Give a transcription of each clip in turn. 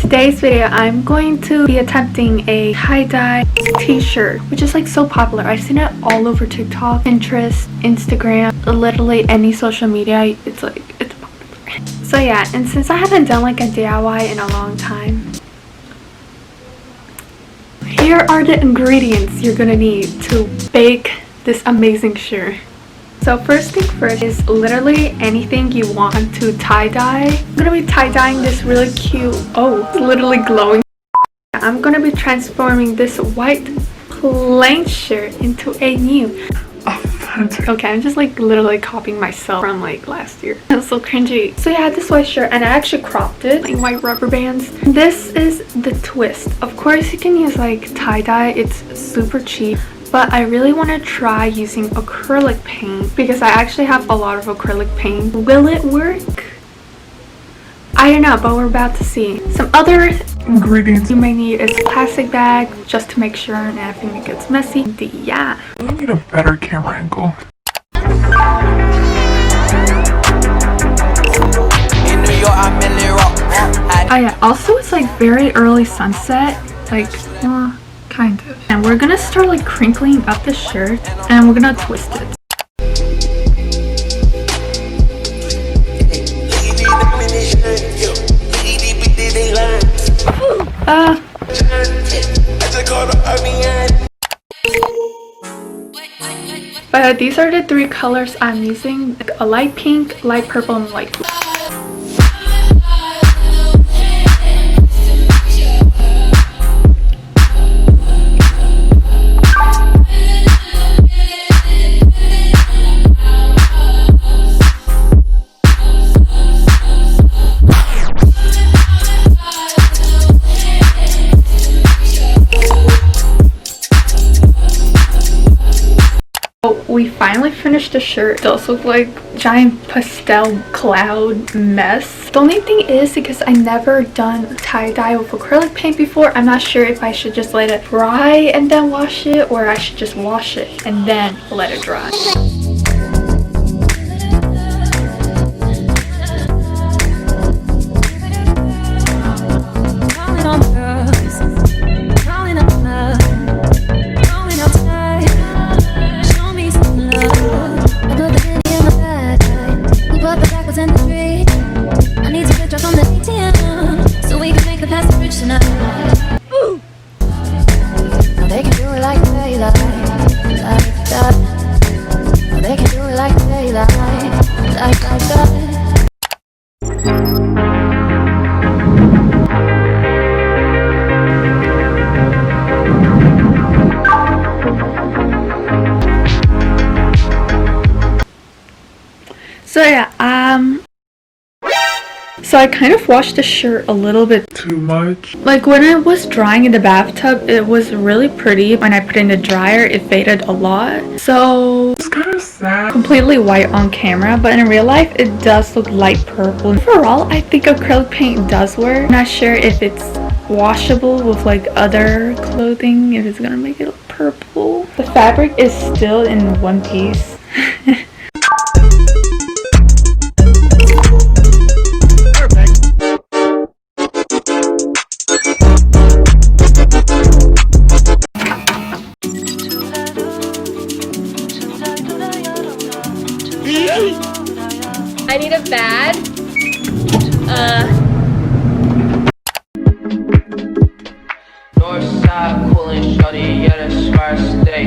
today's video, I'm going to be attempting a tie-dye t-shirt, which is like so popular. I've seen it all over TikTok, Pinterest, Instagram, literally any social media. It's popular. So yeah, and since I haven't done like a DIY in a long time, here are the ingredients you're gonna need to bake this amazing shirt. So first thing first is literally anything you want to tie-dye. I'm gonna be tie-dyeing this really cute, oh, it's literally glowing. I'm gonna be transforming this white plain shirt into a new. Okay, I'm just like literally copying myself from like last year. It's so cringy. So yeah, this white shirt, and I actually cropped it in white rubber bands. This is the twist. Of course you can use like tie-dye, it's super cheap. But I really want to try using acrylic paint because I actually have a lot of acrylic paint. Will it work? I don't know, but we're about to see. Some other ingredients you may need is a plastic bag just to make sure nothing gets messy. Yeah. I need a better camera angle. Oh yeah, also it's like very early sunset, like kind of. And we're gonna start like crinkling up the shirt and we're gonna twist it. But these are the three colors I'm using: a light pink, light purple, and light blue. We finally finished the shirt. It does look like giant pastel cloud mess. The only thing is, because I never done tie-dye with acrylic paint before, I'm not sure if I should just let it dry and then wash it, or I should just wash it and then let it dry. So yeah, so I kind of washed the shirt a little bit too much. Like when it was drying in the bathtub, it was really pretty. When I put it in the dryer, it faded a lot. So It's kind of sad. Completely white on camera, but in real life, it does look light purple. Overall, I think acrylic paint does work. I'm not sure if it's washable with like other clothing, if it's gonna make it look purple. The fabric is still in one piece. I need a bad. Northside coolin' shorty, yeah, that's where I stay.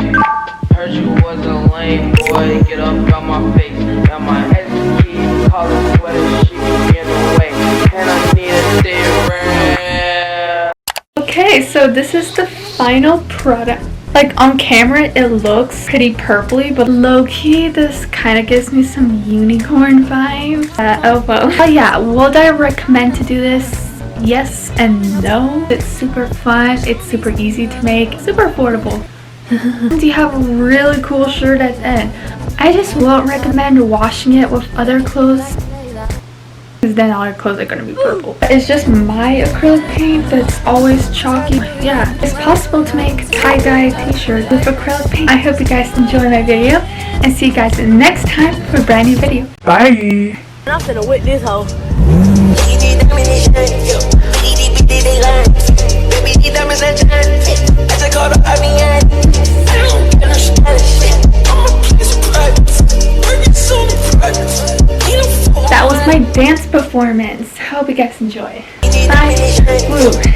Heard you was a lame boy, get up out my face. Got my head key, collar sweater, she be in the way. And I need a stay around. Okay, so this is the final product. Like on camera it looks pretty purpley, but low-key this kind of gives me some unicorn vibes. Oh well. But yeah, would I recommend to do this? Yes and no. It's super fun, it's super easy to make, super affordable. And you have a really cool shirt at the end. I just won't recommend washing it with other clothes, because then all your clothes are gonna be purple. It's just my acrylic paint that's always chalky. Yeah, it's possible to make tie-dye t-shirt with acrylic paint. I hope you guys enjoy my video, and see you guys next time for a brand new video. Bye. I'm finna whip this hoe. That was my dance performance. Hope you guys enjoy. Bye. Woo.